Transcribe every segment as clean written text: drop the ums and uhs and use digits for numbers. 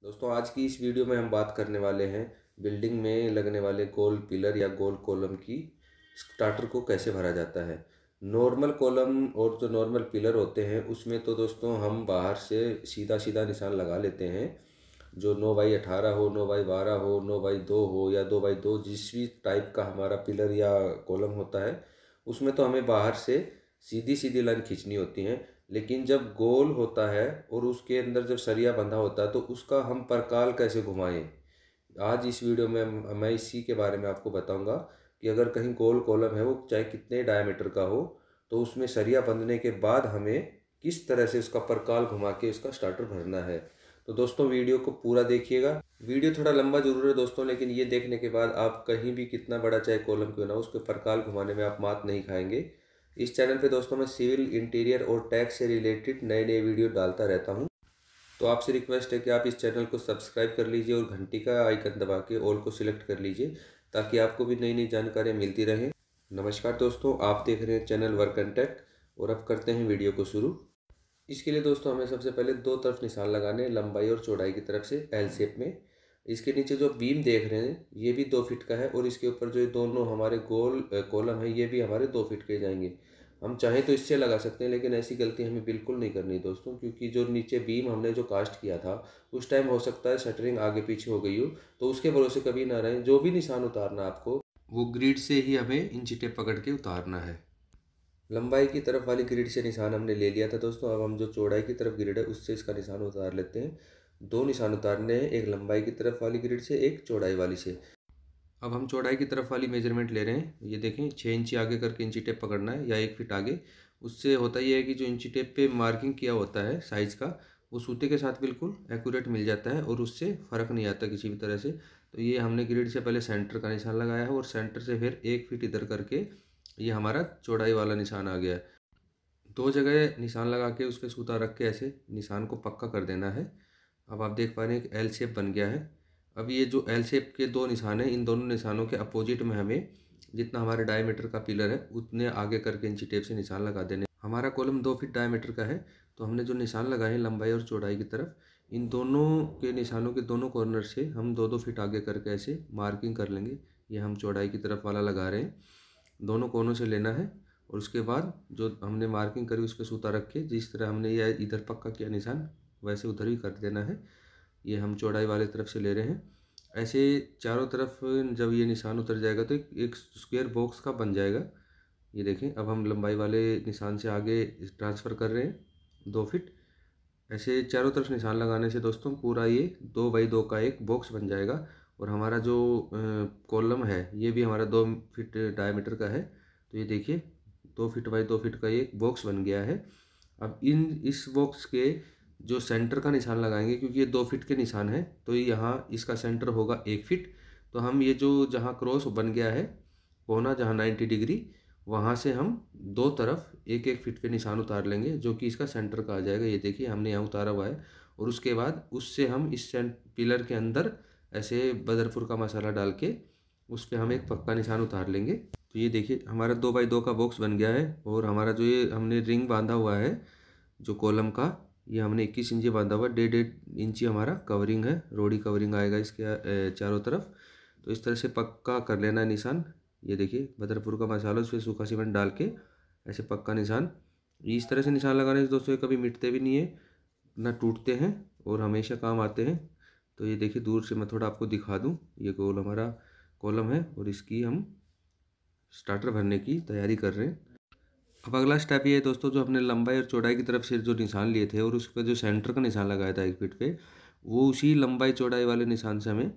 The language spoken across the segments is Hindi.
दोस्तों आज की इस वीडियो में हम बात करने वाले हैं बिल्डिंग में लगने वाले गोल पिलर या गोल कॉलम की स्टार्टर को कैसे भरा जाता है। नॉर्मल कॉलम और जो नॉर्मल पिलर होते हैं उसमें तो दोस्तों हम बाहर से सीधा सीधा निशान लगा लेते हैं। जो 9x18 हो, 9x12 हो, 9x2 हो या 2x2 जिस भी टाइप का हमारा पिलर या कॉलम होता है उसमें तो हमें बाहर से सीधी सीधी लाइन खींचनी होती है। लेकिन जब गोल होता है और उसके अंदर जब सरिया बंधा होता है तो उसका हम परकाल कैसे घुमाएं, आज इस वीडियो में मैं इसी के बारे में आपको बताऊंगा कि अगर कहीं गोल कॉलम है वो चाहे कितने डायमीटर का हो तो उसमें सरिया बंधने के बाद हमें किस तरह से उसका परकाल घुमा के उसका स्टार्टर भरना है। तो दोस्तों वीडियो को पूरा देखिएगा। वीडियो थोड़ा लंबा जरूर है दोस्तों, लेकिन ये देखने के बाद आप कहीं भी कितना बड़ा चाहे कॉलम क्यों ना उसके परकाल घुमाने में आप मात नहीं खाएंगे। इस चैनल पे दोस्तों मैं सिविल, इंटीरियर और टैक्स से रिलेटेड नए नए वीडियो डालता रहता हूँ। तो आपसे रिक्वेस्ट है कि आप इस चैनल को सब्सक्राइब कर लीजिए और घंटी का आइकन दबा के ऑल को सिलेक्ट कर लीजिए ताकि आपको भी नई नई जानकारियाँ मिलती रहें। नमस्कार दोस्तों, आप देख रहे हैं चैनल वर्क एंड टेक और अब करते हैं वीडियो को शुरू। इसके लिए दोस्तों हमें सबसे पहले दो तरफ निशान लगाने हैं, लंबाई और चौड़ाई की तरफ से एल शेप में। इसके नीचे जो बीम देख रहे हैं ये भी 2 फीट का है और इसके ऊपर जो ये दोनों हमारे गोल कॉलम है ये भी हमारे 2 फीट के जाएंगे। हम चाहें तो इससे लगा सकते हैं, लेकिन ऐसी गलती हमें बिल्कुल नहीं करनी दोस्तों, क्योंकि जो नीचे बीम हमने जो कास्ट किया था उस टाइम हो सकता है शटरिंग आगे पीछे हो गई हो, तो उसके भरोसे कभी ना रहें। जो भी निशान उतारना आपको वो ग्रिड से ही हमें इंची टेप पकड़ के उतारना है। लंबाई की तरफ वाली ग्रिड से निशान हमने ले लिया था दोस्तों, अब हम जो चौड़ाई की तरफ ग्रिड है उससे इसका निशान उतार लेते हैं। दो निशान उतारने हैं, एक लंबाई की तरफ वाली ग्रिड से, एक चौड़ाई वाली से। अब हम चौड़ाई की तरफ वाली मेजरमेंट ले रहे हैं। ये देखें 6 इंची आगे करके इंची टेप पकड़ना है या 1 फीट आगे। उससे होता ये है कि जो इंची टेप पे मार्किंग किया होता है साइज़ का वो सूते के साथ बिल्कुल एक्यूरेट मिल जाता है और उससे फ़र्क नहीं आता किसी भी तरह से। तो ये हमने ग्रिड से पहले सेंटर का निशान लगाया है और सेंटर से फिर 1 फीट इधर करके ये हमारा चौड़ाई वाला निशान आ गया है। दो जगह निशान लगा के उस पर सूता रख के ऐसे निशान को पक्का कर देना है। अब आप देख पा रहे हैं कि एल शेप बन गया है। अब ये जो एल शेप के दो निशान हैं इन दोनों निशानों के अपोजिट में हमें जितना हमारे डायमीटर का पिलर है उतने आगे करके इंची टेप से निशान लगा देने। हमारा कॉलम 2 फीट डायमीटर का है तो हमने जो निशान लगाए हैं लंबाई और चौड़ाई की तरफ, इन दोनों के निशानों के दोनों कॉर्नर से हम 2-2 फीट आगे करके ऐसे मार्किंग कर लेंगे। ये हम चौड़ाई की तरफ वाला लगा रहे हैं, दोनों कोनों से लेना है और उसके बाद जो हमने मार्किंग करी उस पर सूता रख के जिस तरह हमने यह इधर पक्का किया निशान वैसे उधर भी कर देना है। ये हम चौड़ाई वाले तरफ से ले रहे हैं। ऐसे चारों तरफ जब ये निशान उतर जाएगा तो एक स्क्वायर बॉक्स का बन जाएगा। ये देखें अब हम लंबाई वाले निशान से आगे ट्रांसफ़र कर रहे हैं 2 फीट। ऐसे चारों तरफ निशान लगाने से दोस्तों पूरा ये 2x2 का एक बॉक्स बन जाएगा और हमारा जो कॉलम है ये भी हमारा 2 फीट डायमीटर का है। तो ये देखिए 2 फीट बाई 2 फीट का ये बॉक्स बन गया है। अब इस बॉक्स के जो सेंटर का निशान लगाएंगे, क्योंकि ये 2 फीट के निशान है तो यहाँ इसका सेंटर होगा 1 फीट। तो हम ये जो जहाँ क्रॉस बन गया है कोना जहाँ 90 डिग्री, वहाँ से हम दो तरफ 1-1 फीट के निशान उतार लेंगे जो कि इसका सेंटर का आ जाएगा। ये देखिए हमने यहाँ उतारा हुआ है और उसके बाद उससे हम इस पिलर के अंदर ऐसे बदरपुर का मसाला डाल के उस पर हम एक पक्का निशान उतार लेंगे। तो ये देखिए हमारा 2x2 का बॉक्स बन गया है और हमारा जो ये हमने रिंग बांधा हुआ है जो कॉलम का, ये हमने 21 इंची बांधा हुआ है। 1.5 इंची हमारा कवरिंग है, रोडी कवरिंग आएगा इसके चारों तरफ। तो इस तरह से पक्का कर लेना है निशान। ये देखिए बदरपुर का मसाला उस पर सूखा सीमेंट डाल के ऐसे पक्का निशान। इस तरह से निशान लगाने से दोस्तों ये कभी मिटते भी नहीं है ना टूटते हैं और हमेशा काम आते हैं। तो ये देखिए दूर से मैं थोड़ा आपको दिखा दूँ, ये गोल हमारा कॉलम है और इसकी हम स्टार्टर भरने की तैयारी कर रहे हैं। अब अगला स्टेप ये है दोस्तों, जो हमने लंबाई और चौड़ाई की तरफ से जो निशान लिए थे और उसका जो सेंटर का निशान लगाया था 1 फीट पे, वो उसी लंबाई चौड़ाई वाले निशान से हमें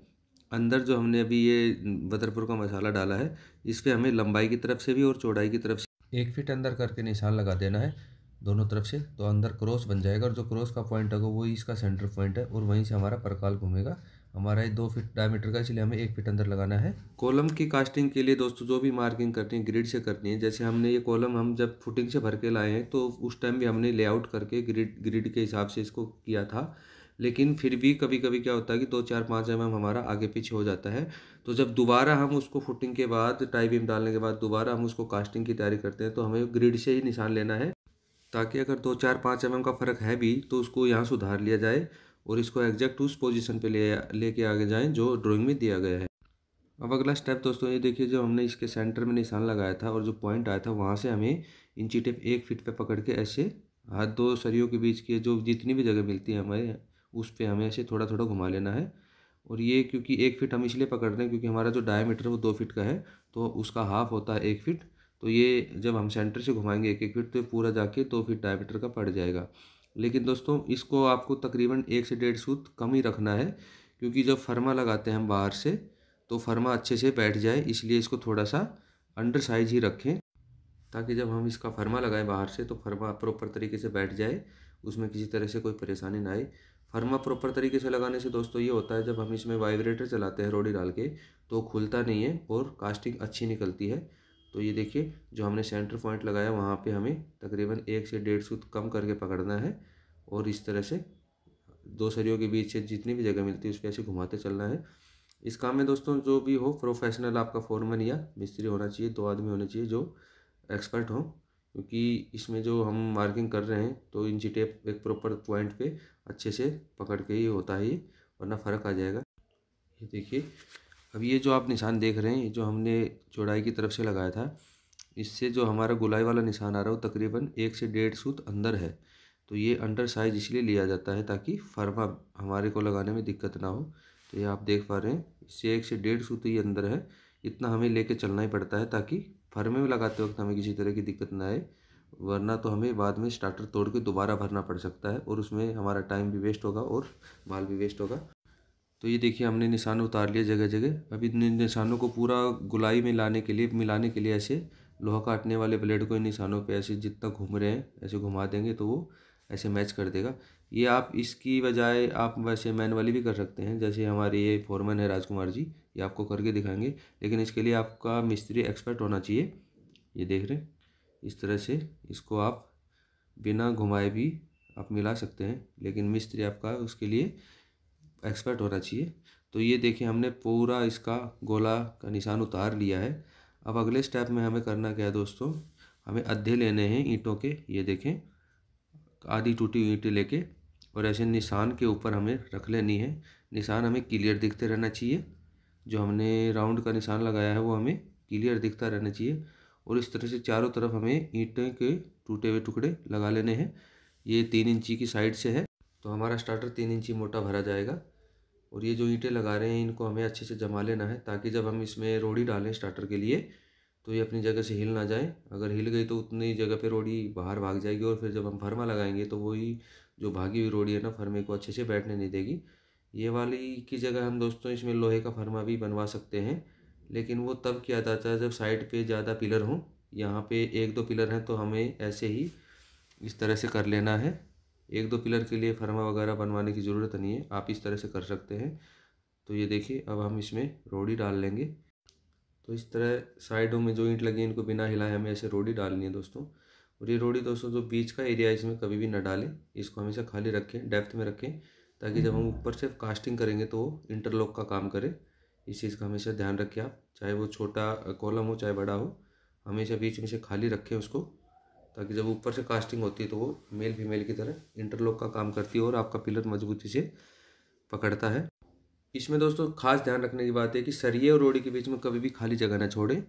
अंदर जो हमने अभी ये बदरपुर का मसाला डाला है इस पर हमें लंबाई की तरफ से भी और चौड़ाई की तरफ से 1 फीट अंदर करके निशान लगा देना है दोनों तरफ से। तो अंदर क्रॉस बन जाएगा और जो क्रॉस का पॉइंट होगा वही इसका सेंटर पॉइंट है और वहीं से हमारा परकाल घूमेगा। हमारा ये 2 फीट डायमीटर का, इसलिए हमें 1 फीट अंदर लगाना है। कॉलम की कास्टिंग के लिए दोस्तों जो भी मार्किंग करनी है ग्रिड से करनी है। जैसे हमने ये कॉलम हम जब फुटिंग से भर के लाए हैं तो उस टाइम भी हमने लेआउट करके ग्रिड के हिसाब से इसको किया था, लेकिन फिर भी कभी कभी क्या होता है कि 2-4-5 हमारा आगे पीछे हो जाता है। तो जब दोबारा हम उसको फुटिंग के बाद टाई बीम डालने के बाद दोबारा हम उसको कास्टिंग की तैयारी करते हैं तो हमें ग्रिड से ही निशान लेना है, ताकि अगर 2-4-5 का फ़र्क है भी तो उसको यहाँ सुधार लिया जाए और इसको एग्जैक्ट उस पोजीशन पे लेके आगे जाएं जो ड्राइंग में दिया गया है। अब अगला स्टेप दोस्तों ये देखिए, जो हमने इसके सेंटर में निशान लगाया था और जो पॉइंट आया था वहाँ से हमें इंची टेप 1 फीट पे पकड़ के ऐसे हाथ दो सरियों के बीच की जो जितनी भी जगह मिलती है हमारे उस पे हमें ऐसे थोड़ा थोड़ा घुमा लेना है। और ये क्योंकि 1 फीट हम इसलिए पकड़ रहे हैं क्योंकि हमारा जो डायमीटर है वो 2 फीट का है, तो उसका हाफ होता है 1 फीट। तो ये जब हम सेंटर से घुमाएंगे 1 1 फीट तो ये पूरा जाके 2 फीट डायमीटर का पड़ जाएगा। लेकिन दोस्तों इसको आपको तकरीबन 1 से 1.5 सूत कम ही रखना है, क्योंकि जब फर्मा लगाते हैं हम बाहर से तो फर्मा अच्छे से बैठ जाए, इसलिए इसको थोड़ा सा अंडर साइज ही रखें, ताकि जब हम इसका फर्मा लगाएं बाहर से तो फर्मा प्रॉपर तरीके से बैठ जाए, उसमें किसी तरह से कोई परेशानी ना आए। फर्मा प्रॉपर तरीके से लगाने से दोस्तों ये होता है, जब हम इसमें वाइब्रेटर चलाते हैं रोडी डाल के तो खुलता नहीं है और कास्टिंग अच्छी निकलती है। तो ये देखिए, जो हमने सेंटर पॉइंट लगाया वहाँ पे हमें तकरीबन 1 से 1.5 सूत कम करके पकड़ना है और इस तरह से दो सरियों के बीच से जितनी भी जगह मिलती है उस पर ऐसे घुमाते चलना है। इस काम में दोस्तों जो भी हो प्रोफेशनल आपका फोरमैन या मिस्त्री होना चाहिए, 2 आदमी होने चाहिए जो एक्सपर्ट हो, क्योंकि इसमें जो हम मार्किंग कर रहे हैं तो इंची टेप एक प्रॉपर पॉइंट पे अच्छे से पकड़ के ही होता है ये, वरना फ़र्क आ जाएगा। ये देखिए, अब ये जो आप निशान देख रहे हैं ये जो हमने चौड़ाई की तरफ से लगाया था, इससे जो हमारा गुलाई वाला निशान आ रहा है वो तकरीबन 1 से 1.5 सूत अंदर है। तो ये अंडर साइज इसलिए लिया जाता है ताकि फर्मा हमारे को लगाने में दिक्कत ना हो। तो ये आप देख पा रहे हैं, इससे 1 से 1.5 सूत ही अंदर है, इतना हमें लेके चलना ही पड़ता है ताकि फर्मे में लगाते वक्त हमें किसी तरह की दिक्कत ना आए, वरना तो हमें बाद में स्टार्टर तोड़ के दोबारा भरना पड़ सकता है और उसमें हमारा टाइम भी वेस्ट होगा और माल भी वेस्ट होगा। तो ये देखिए, हमने निशान उतार लिए जगह जगह। अब इन निशानों को पूरा गुलाई में लाने के लिए मिलाने के लिए ऐसे लोहा काटने वाले ब्लेड को इन निशानों पे ऐसे जितना घूम रहे हैं ऐसे घुमा देंगे तो वो ऐसे मैच कर देगा। ये आप इसकी बजाय आप वैसे मैनुअली भी कर सकते हैं, जैसे हमारे ये फोरमैन है राजकुमार जी, ये आपको करके दिखाएंगे, लेकिन इसके लिए आपका मिस्त्री एक्सपर्ट होना चाहिए। ये देख रहे हैं, इस तरह से इसको आप बिना घुमाए भी आप मिला सकते हैं, लेकिन मिस्त्री आपका उसके लिए एक्सपर्ट होना चाहिए। तो ये देखिए, हमने पूरा इसका गोला का निशान उतार लिया है। अब अगले स्टेप में हमें करना क्या है दोस्तों, हमें अद्धे लेने हैं ईंटों के। ये देखें, आधी टूटी हुई ईंटें लेके और ऐसे निशान के ऊपर हमें रख लेनी है। निशान हमें क्लियर दिखते रहना चाहिए, जो हमने राउंड का निशान लगाया है वो हमें क्लियर दिखता रहना चाहिए। और इस तरह से चारों तरफ हमें ईंटें के टूटे हुए टुकड़े लगा लेने हैं। ये 3 इंची की साइड से है तो हमारा स्टार्टर 3 इंची मोटा भरा जाएगा। और ये जो ईंटें लगा रहे हैं इनको हमें अच्छे से जमा लेना है, ताकि जब हम इसमें रोड़ी डालें स्टार्टर के लिए तो ये अपनी जगह से हिल ना जाए। अगर हिल गई तो उतनी जगह पे रोड़ी बाहर भाग जाएगी और फिर जब हम फर्मा लगाएंगे तो वही जो भागी हुई रोड़ी है ना, फर्मे को अच्छे से बैठने नहीं देगी। ये वाली की जगह हम दोस्तों इसमें लोहे का फर्मा भी बनवा सकते हैं, लेकिन वो तब किया जाता है जब साइड पे ज़्यादा पिलर हों। यहाँ पे 1 2 पिलर हैं तो हमें ऐसे ही इस तरह से कर लेना है। 1 2 पिलर के लिए फर्मा वगैरह बनवाने की ज़रूरत नहीं है, आप इस तरह से कर सकते हैं। तो ये देखिए, अब हम इसमें रोड़ी डाल लेंगे। तो इस तरह साइडों में जो ईंट लगी है इनको बिना हिलाए हमें ऐसे रोड़ी डालनी है दोस्तों। और ये रोड़ी दोस्तों जो बीच का एरिया है इसमें कभी भी ना डालें, इसको हमेशा खाली रखें, डेप्थ में रखें, ताकि जब हम ऊपर से कास्टिंग करेंगे तो वो इंटरलॉक का काम करे। इस चीज़ का हमेशा ध्यान रखें आप, चाहे वो छोटा कॉलम हो चाहे बड़ा हो, हमेशा बीच में से खाली रखें उसको, ताकि जब ऊपर से कास्टिंग होती है तो वो मेल फीमेल की तरह इंटरलॉक का काम करती है और आपका पिलर मजबूती से पकड़ता है। इसमें दोस्तों खास ध्यान रखने की बात है कि सरिये और रोड़ी के बीच में कभी भी खाली जगह ना छोड़ें।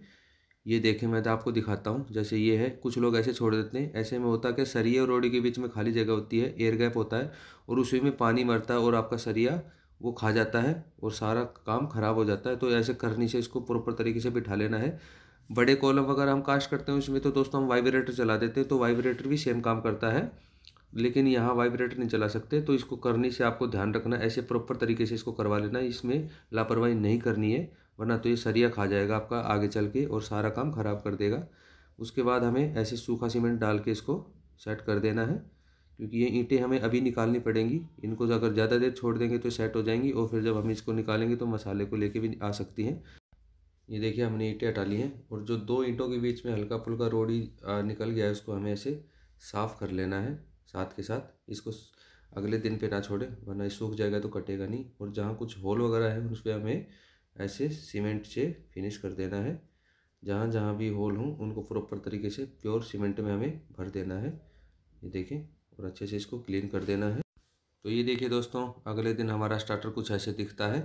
ये देखें, मैं तो आपको दिखाता हूँ, जैसे ये है, कुछ लोग ऐसे छोड़ देते हैं। ऐसे में होता है कि सरिये और रोड़ी के बीच में खाली जगह होती है, एयर गैप होता है और उसी में पानी मरता है और आपका सरिया वो खा जाता है और सारा काम खराब हो जाता है। तो ऐसे करने से इसको प्रॉपर तरीके से बिठा लेना है। बड़े कॉलम वगैरह हम कास्ट करते हैं उसमें तो दोस्तों हम वाइब्रेटर चला देते हैं, तो वाइब्रेटर भी सेम काम करता है, लेकिन यहाँ वाइब्रेटर नहीं चला सकते। तो इसको करने से आपको ध्यान रखना, ऐसे प्रॉपर तरीके से इसको करवा लेना, इसमें लापरवाही नहीं करनी है, वरना तो ये सरिया खा जाएगा आपका आगे चल के और सारा काम खराब कर देगा। उसके बाद हमें ऐसे सूखा सीमेंट डाल के इसको सेट कर देना है, क्योंकि ये ईंटें हमें अभी निकालनी पड़ेंगी। इनको अगर ज़्यादा देर छोड़ देंगे तो सेट हो जाएंगी और फिर जब हम इसको निकालेंगे तो मसाले को लेके भी आ सकती हैं। ये देखिए, हमने ईंटें हटा ली हैं और जो 2 ईंटों के बीच में हल्का फुल्का रोड़ी निकल गया है उसको हमें ऐसे साफ़ कर लेना है साथ के साथ। इसको अगले दिन पे ना छोड़ें, वरना ये सूख जाएगा तो कटेगा नहीं। और जहाँ कुछ होल वगैरह है उस पर हमें ऐसे सीमेंट से फिनिश कर देना है। जहाँ जहाँ भी होल हों उनको प्रॉपर तरीके से प्योर सीमेंट में हमें भर देना है। ये देखें, और अच्छे से इसको क्लीन कर देना है। तो ये देखिए दोस्तों, अगले दिन हमारा स्टार्टर कुछ ऐसे दिखता है।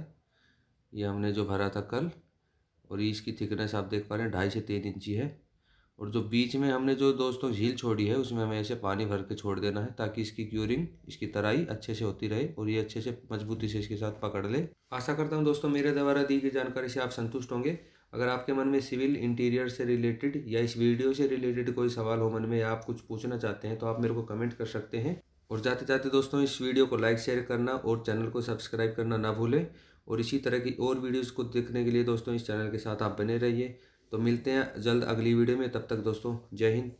ये हमने जो भरा था कल, और ये इसकी थिकनेस आप देख पा रहे हैं 2.5 से 3 इंची है। और जो बीच में हमने जो दोस्तों झील छोड़ी है उसमें हमें ऐसे पानी भर के छोड़ देना है, ताकि इसकी क्यूरिंग, इसकी तराई अच्छे से होती रहे और ये अच्छे से मजबूती से इसके साथ पकड़ ले। आशा करता हूँ दोस्तों मेरे द्वारा दी गई जानकारी से आप संतुष्ट होंगे। अगर आपके मन में सिविल इंटीरियर से रिलेटेड या इस वीडियो से रिलेटेड कोई सवाल हो मन में, या आप कुछ पूछना चाहते हैं, तो आप मेरे को कमेंट कर सकते हैं। और जाते जाते दोस्तों इस वीडियो को लाइक शेयर करना और चैनल को सब्सक्राइब करना ना भूलें। और इसी तरह की और वीडियोस को देखने के लिए दोस्तों इस चैनल के साथ आप बने रहिए। तो मिलते हैं जल्द अगली वीडियो में, तब तक दोस्तों जय हिंद।